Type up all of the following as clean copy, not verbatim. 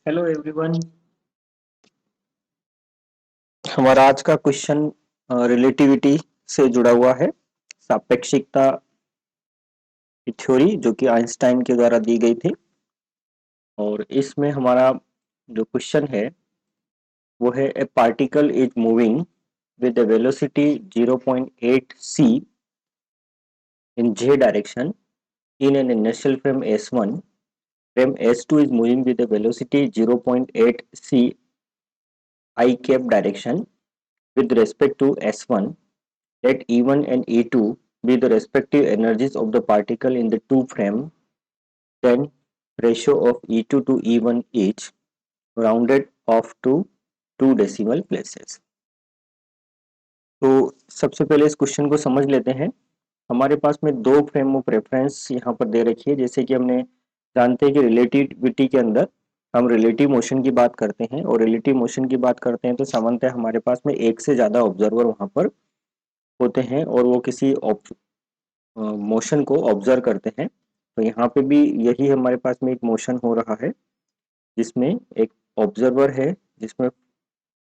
Hello everyone. हमारा आज का क्वेश्चन रिलेटिविटी से जुड़ा हुआ है। सापेक्षिकता की थ्योरी जो कि आइंस्टाइन के द्वारा दी गई थी। और इसमें हमारा जो क्वेश्चन है वो है ए particle is moving with a velocity 0.8 c in j direction in an inertial frame S1. Frame S2 is moving with a velocity 0.8 c I cap direction with respect to S1. Let E1 and E2 be the respective energies of the particle in the two frame, then ratio of E2 to E1 each, rounded off to 2 decimal places. तो सबसे पहले इस question को समझ लेते हैं। हमारे पास में दो फ्रेम ऑफ रेफरेंस यहाँ पर दे रखी है। जैसे कि हमने जानते हैं कि रिलेटिविटी के अंदर हम रिलेटिव मोशन की बात करते हैं, और रिलेटिव मोशन की बात करते हैं तो सामान्यतः हमारे पास में एक से ज्यादा ऑब्जर्वर वहां पर होते हैं और वो किसी मोशन को ऑब्जर्व करते हैं। तो यहाँ पे भी यही हमारे पास में एक मोशन हो रहा है जिसमें एक ऑब्जर्वर है, जिसमें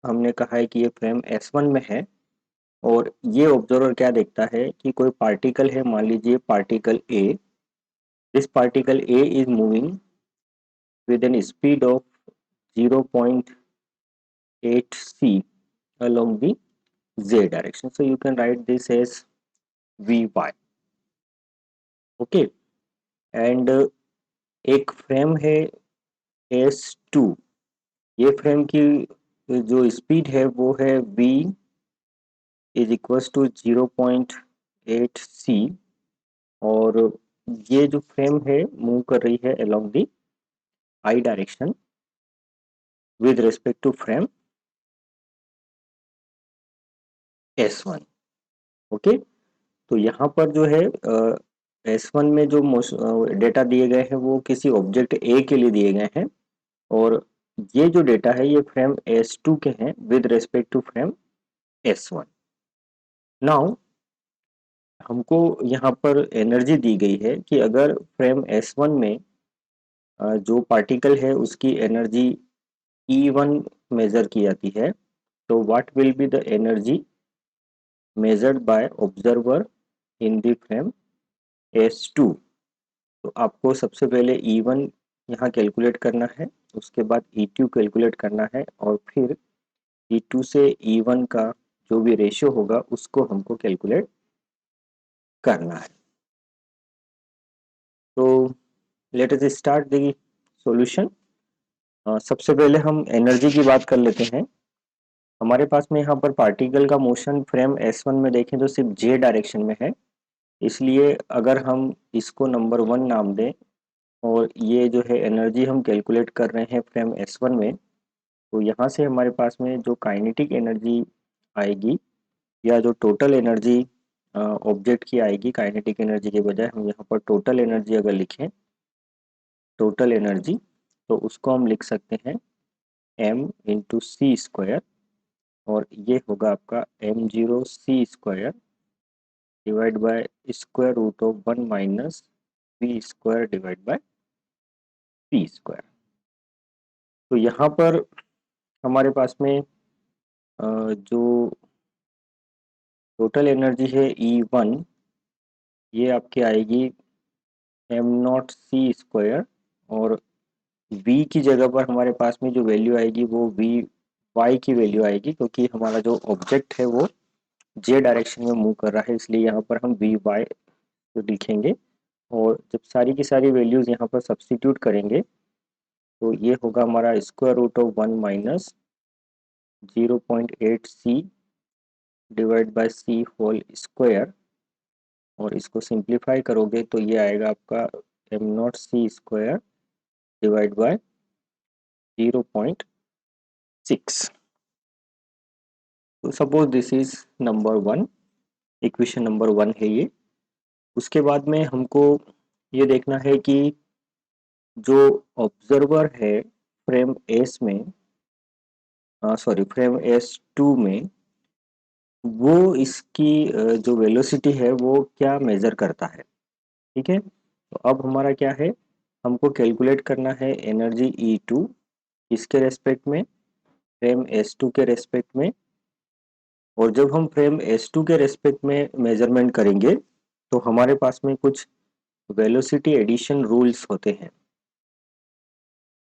हमने कहा है कि ये फ्रेम S1 में है। और ये ऑब्जर्वर क्या देखता है कि कोई पार्टिकल है, मान लीजिए particle A. This particle A is moving with an speed of 0.8 c along the z direction, so you can write this as vy. Okay. And एक फ्रेम है S2। ये फ्रेम की जो स्पीड है वो है v is equals to 0.8 c। और ये जो फ्रेम है मूव कर रही है along the I direction with respect to frame S1। Okay. तो यहाँ पर जो है S1 में जो डेटा दिए गए हैं वो किसी ऑब्जेक्ट A के लिए दिए गए हैं, और ये जो डेटा है ये फ्रेम S2 के हैं with respect to frame S1। Now हमको यहाँ पर एनर्जी दी गई है कि अगर फ्रेम S1 में जो पार्टिकल है उसकी एनर्जी E1 मेजर की जाती है, तो what will be the energy measured by observer in the frame S2। तो आपको सबसे पहले E1 यहाँ कैलकुलेट करना है, उसके बाद E2 कैलकुलेट करना है, और फिर E2 से E1 का जो भी रेशियो होगा उसको हमको कैलकुलेट करना है। तो let us start the solution. सबसे पहले हम एनर्जी की बात कर लेते हैं। हमारे पास में यहाँ पर पार्टिकल का मोशन फ्रेम S1 में देखें तो सिर्फ J डायरेक्शन में है, इसलिए अगर हम इसको नंबर 1 नाम दें और ये जो है एनर्जी हम कैलकुलेट कर रहे हैं फ्रेम S1 में, तो यहाँ से हमारे पास में जो काइनेटिक एनर्जी आएगी या जो टोटल एनर्जी ऑब्जेक्ट की आएगी, काइनेटिक एनर्जी के बजाय हम यहाँ पर टोटल एनर्जी अगर लिखें, टोटल एनर्जी, तो उसको हम लिख सकते हैं m इंटू सी स्क्वायर, और ये होगा आपका m0 c square divide by square root of 1 minus v square divide by p square. तो यहाँ पर हमारे पास में जो टोटल एनर्जी है E1, ये आपकी आएगी m0 c स्क्वायर, और v की जगह पर हमारे पास में जो वैल्यू आएगी वो v y की वैल्यू आएगी, क्योंकि हमारा जो ऑब्जेक्ट है वो j डायरेक्शन में मूव कर रहा है, इसलिए यहाँ पर हम vy लिखेंगे। और जब सारी की सारी वैल्यूज यहाँ पर सब्स्टिट्यूट करेंगे तो ये होगा हमारा square root of 1 minus 0.8 c divide by c whole square, और इसको सिंप्लीफाई करोगे तो ये आएगा आपका m0 c square divide bye 0.6। तो suppose this is number 1, equation number 1 है ये। उसके बाद में हमको ये देखना है कि जो ऑब्जर्वर है फ्रेम एस में, सॉरी फ्रेम S2 में, वो इसकी जो वेलोसिटी है वो क्या मेजर करता है। ठीक है। तो अब हमारा क्या है, हमको कैलकुलेट करना है एनर्जी E2 इसके रेस्पेक्ट में, फ्रेम S2 के रेस्पेक्ट में। और जब हम फ्रेम S2 के रेस्पेक्ट में मेजरमेंट करेंगे तो हमारे पास में कुछ वेलोसिटी एडिशन रूल्स होते हैं।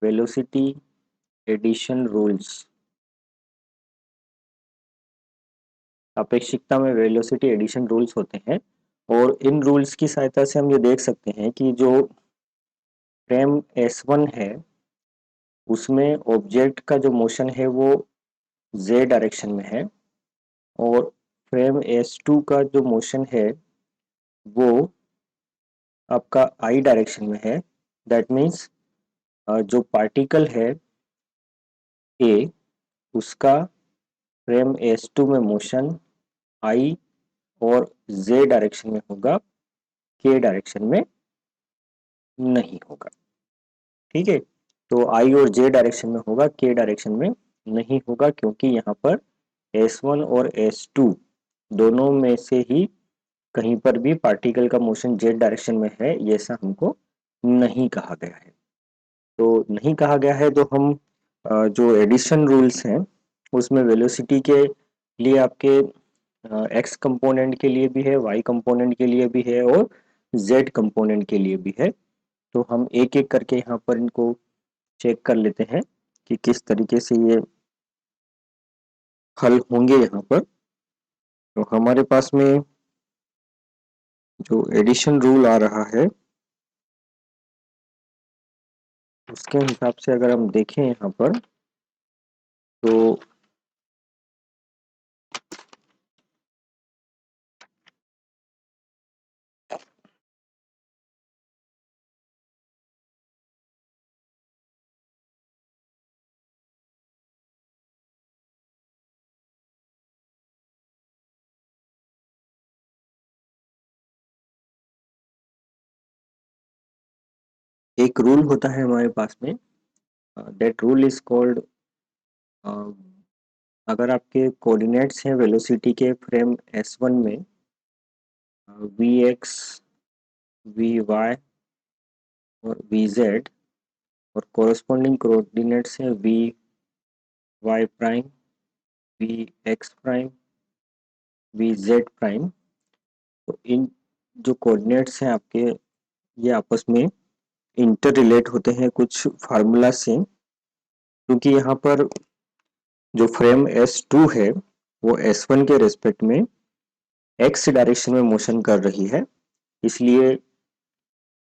वेलोसिटी एडिशन रूल्स, सापेक्षिकता में वेलोसिटी एडिशन रूल्स होते हैं। और इन रूल्स की सहायता से हम ये देख सकते हैं कि जो फ्रेम S1 है उसमें ऑब्जेक्ट का जो मोशन है वो Z डायरेक्शन में है, और फ्रेम S2 का जो मोशन है वो आपका I डायरेक्शन में है। दैट मीन्स जो पार्टिकल है A, उसका फ्रेम S2 में मोशन I और Z डायरेक्शन में होगा, K डायरेक्शन में नहीं होगा। ठीक है, तो I और J डायरेक्शन में होगा, K डायरेक्शन में नहीं होगा, क्योंकि यहाँ पर S1 और S2 दोनों में से ही कहीं पर भी पार्टिकल का मोशन Z डायरेक्शन में है, ये ऐसा हमको नहीं कहा गया है। तो नहीं कहा गया है तो हम जो एडिशन रूल्स हैं उसमें वेलोसिटी के लिए आपके एक्स कंपोनेंट के लिए भी है, वाई कंपोनेंट के लिए भी है और जेड कंपोनेंट के लिए भी है। तो हम एक एक करके यहाँ पर इनको चेक कर लेते हैं कि किस तरीके से ये हल होंगे यहाँ पर। तो हमारे पास में जो एडिशन रूल आ रहा है उसके हिसाब से अगर हम देखें यहाँ पर तो एक रूल होता है हमारे पास में, दैट रूल इज कॉल्ड, अगर आपके कोऑर्डिनेट्स हैं वेलोसिटी के फ्रेम S1 में वी एक्स, वी वाई और वी जेड, और कोरस्पॉन्डिंग कोऑर्डिनेट्स हैं V Y prime, V X prime, V Z prime. तो इन जो कोऑर्डिनेट्स हैं आपके ये आपस में इंटर रिलेट होते हैं कुछ फार्मूला से, क्योंकि यहाँ पर जो फ्रेम S2 है वो S1 के रेस्पेक्ट में एक्स डायरेक्शन में मोशन कर रही है, इसलिए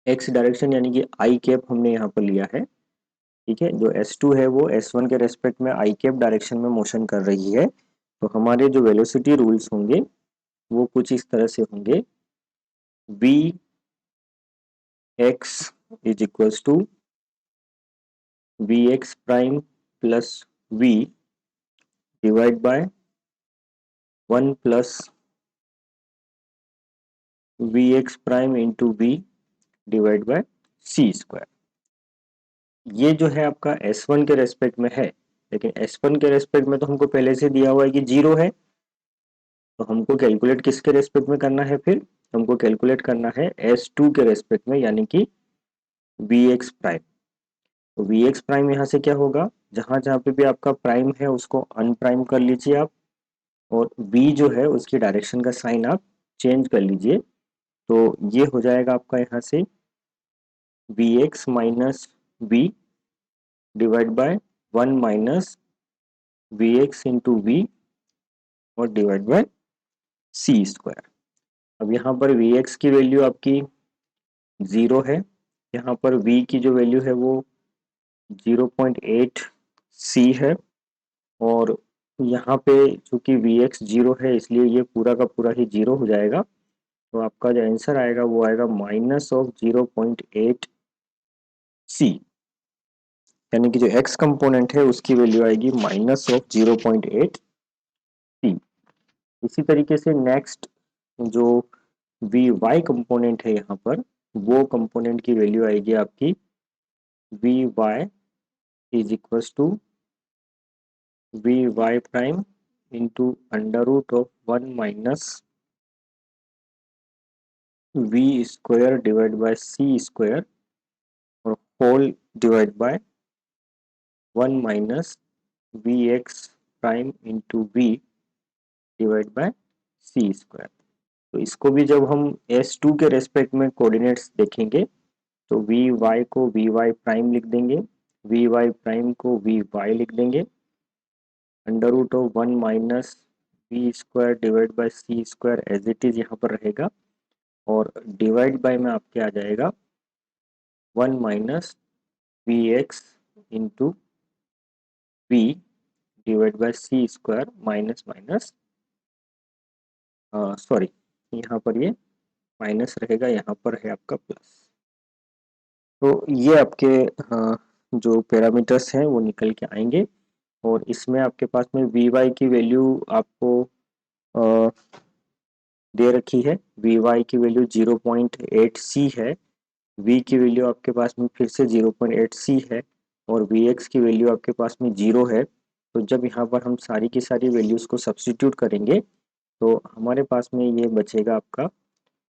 एक्स डायरेक्शन यानी कि आई कैप हमने यहाँ पर लिया है। ठीक है, जो S2 है वो S1 के रेस्पेक्ट में आई कैप डायरेक्शन में मोशन कर रही है। तो हमारे जो वेलोसिटी रूल्स होंगे वो कुछ इस तरह से होंगे, V X is equals to V X prime plus V divide by 1 plus V X prime into V divide by C square. ये जो है आपका S1 के रेस्पेक्ट में है, लेकिन S1 के रेस्पेक्ट में तो हमको पहले से दिया हुआ है कि जीरो है। तो हमको कैलकुलेट किसके रेस्पेक्ट में करना है, फिर हमको कैलकुलेट करना है S2 के रेस्पेक्ट में, यानी कि वी एक्स प्राइम। तो वी एक्स प्राइम यहाँ से क्या होगा, जहां जहां पे भी आपका प्राइम है उसको अनप्राइम कर लीजिए आप, और v जो है उसकी डायरेक्शन का साइन आप चेंज कर लीजिए। तो ये हो जाएगा आपका यहाँ से V X minus V divide by 1 minus V X into V और डिवाइड बाय सी स्क्वायर। अब यहाँ पर वी एक्स की वैल्यू आपकी 0 है, यहाँ पर v की जो वैल्यू है वो 0.8 c है, और यहाँ पे चूंकि वी एक्स 0 है इसलिए ये पूरा का पूरा ही 0 हो जाएगा। तो आपका जो आंसर आएगा वो आएगा माइनस ऑफ 0.8 c, यानी कि जो x कंपोनेंट है उसकी वैल्यू आएगी माइनस ऑफ 0.8 c। इसी तरीके से नेक्स्ट जो वी वाई कंपोनेंट है यहाँ पर, वो कंपोनेंट की वैल्यू आएगी आपकी V Y is equals to V Y prime into under root of 1 minus V square divide by C square और whole divide by 1 minus V X prime into V divide by C square. तो इसको भी जब हम S2 के respect में coordinates देखेंगे तो वी वाई को वी वाई प्राइम लिख देंगे, वी वाई प्राइम को वी वाई लिख देंगे, under root of 1 minus V square divide by C square as it is यहाँ पर रहेगा, और डिवाइड बाय में आपके आ जाएगा 1 minus V X into V divide by C square minus minus, sorry यहाँ पर ये माइनस रहेगा, यहाँ पर है आपका प्लस। तो ये आपके जो पैरामीटर्स हैं वो निकल के आएंगे, और इसमें आपके पास में वी वाई की वैल्यू आपको अ, दे रखी है। वी वाई की वैल्यू 0.8 सी है, वी की वैल्यू आपके पास में फिर से 0.8 सी है, और वी एक्स की वैल्यू आपके पास में 0 है। तो जब यहाँ पर हम सारी की सारी वैल्यूज़ को सब्स्टिट्यूट करेंगे तो हमारे पास में ये बचेगा आपका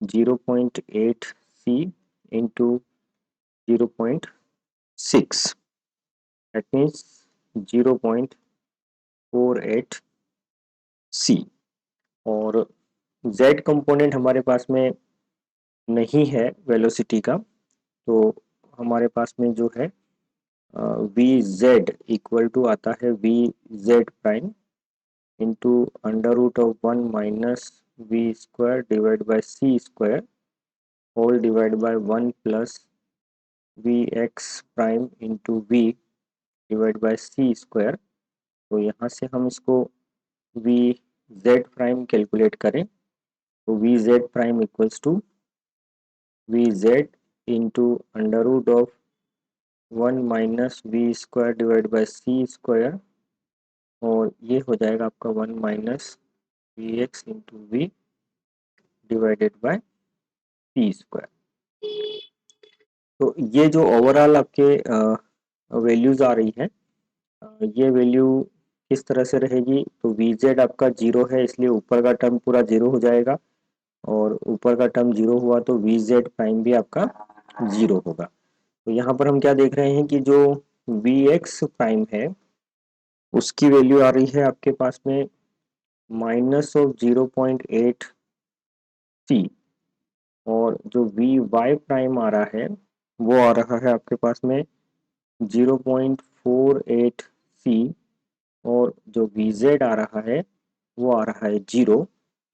0.8 सी इंटू 0.6, दैट मीन्स 0.48 सी। और z कंपोनेंट हमारे पास में नहीं है वेलोसिटी का, तो हमारे पास में जो है वी जेड इक्वल टू आता है V Z prime into under root of 1 minus V square divide by C square whole divide by 1 plus V X prime into V divide by C square. तो यहाँ से हम इसको we Z prime calculate करें तो V Z prime equals to V Z into under root of 1 minus V square divide by C square, और ये हो जाएगा आपका 1 minus V X into V divided by C square. तो ये जो ओवरऑल आपके वैल्यूज आ रही है, ये वैल्यू किस तरह से रहेगी, तो वी जेड आपका 0 है इसलिए ऊपर का टर्म पूरा 0 हो जाएगा, और ऊपर का टर्म 0 हुआ तो वी जेड प्राइम भी आपका 0 होगा। तो यहाँ पर हम क्या देख रहे हैं कि जो वी एक्स प्राइम है उसकी वैल्यू आ रही है आपके पास में माइनस ऑफ 0.8 सी, और जो वी वाई प्राइम आ रहा है वो आ रहा है आपके पास में 0.48 सी, और जो वी जेड आ रहा है वो आ रहा है 0।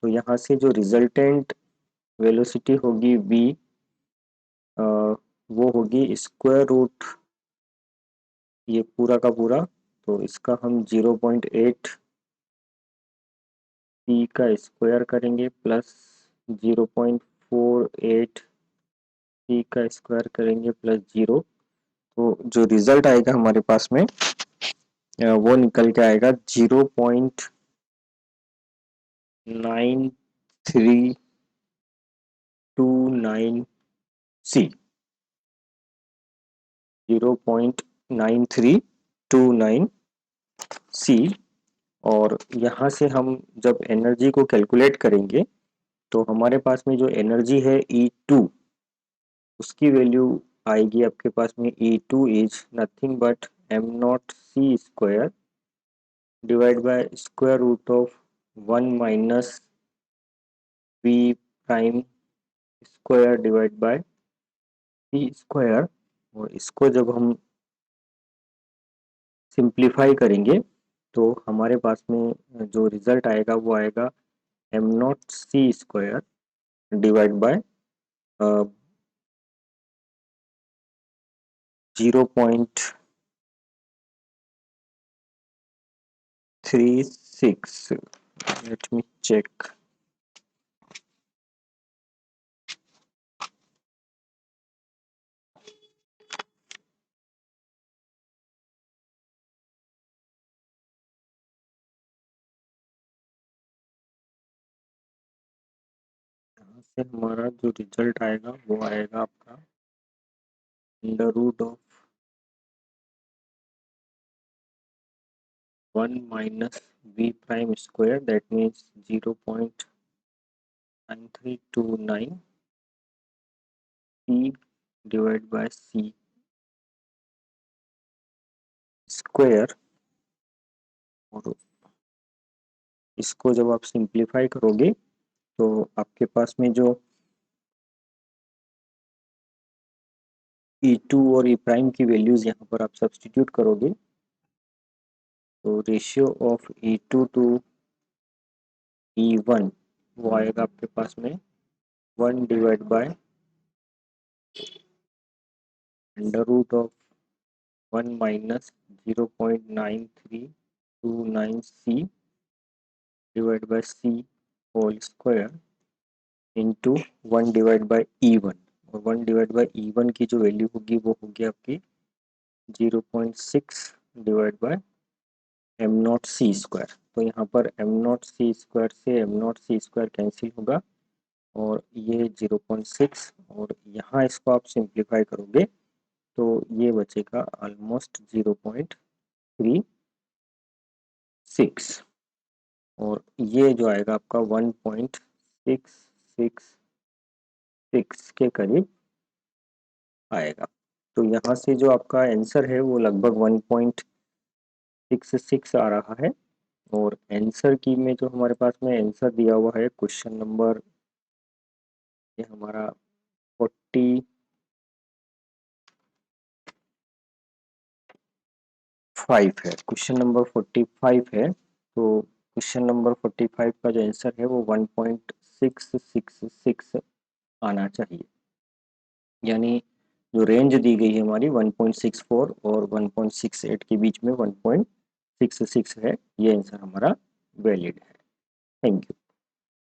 तो यहाँ से जो रिजल्टेंट वेलोसिटी होगी v, वो होगी स्क्वायर रूट ये पूरा का पूरा, तो इसका हम 0.8 सी का स्क्वायर करेंगे प्लस 0.48 सी का स्क्वायर करेंगे प्लस 0। तो जो रिजल्ट आएगा हमारे पास में वो निकल के आएगा 0.9329 सी, 0.9329 सी। और यहाँ से हम जब एनर्जी को कैलकुलेट करेंगे तो हमारे पास में जो एनर्जी है E2 उसकी वैल्यू आएगी आपके पास में E2 is nothing but M naught C square divide by square root of 1 minus V prime square divide by C square. और इसको जब हम सिंप्लीफाई करेंगे तो हमारे पास में जो रिजल्ट आएगा वो आएगा M naught C square divide by 0.36, let me check। यहाँ से हमारा जो रिजल्ट आएगा वो आएगा आपका under root of 1 minus V prime square that means 0.9329 C divide by C square, और इसको जब आप सिंप्लीफाई करोगे तो आपके पास में जो E2 और E प्राइम की वैल्यूज यहाँ पर आप सब्स्टिट्यूट करोगे तो ratio of E2 to E1 वो आएगा आपके पास में 1 divide by under root of 1 minus 0.9329C divide by C whole square into 1 divide by E1, और 1 डिवाइड बाय E1 की जो वैल्यू होगी वो होगी आपकी 0.6 divide by M naught C square. तो यहाँ पर एम नॉट सी स्क्वायर से M naught C square cancel होगा और ये 0.6, और यहाँ इसको आप सिंप्लीफाई करोगे तो ये बचेगा ऑलमोस्ट 0.36, और ये जो आएगा आपका 1.666 के करीब आएगा। तो यहाँ से जो आपका आंसर है वो लगभग 1.66 आ रहा है। और आंसर की में जो हमारे पास में आंसर दिया हुआ है क्वेश्चन नंबर, ये हमारा 45 है, क्वेश्चन नंबर 45 है। तो क्वेश्चन नंबर 45 का जो आंसर है वो 1.666 आना चाहिए, यानी जो रेंज दी गई है हमारी 1.64 और 1.68 के बीच में 1.66 है, ये आंसर हमारा वैलिड है। Thank you.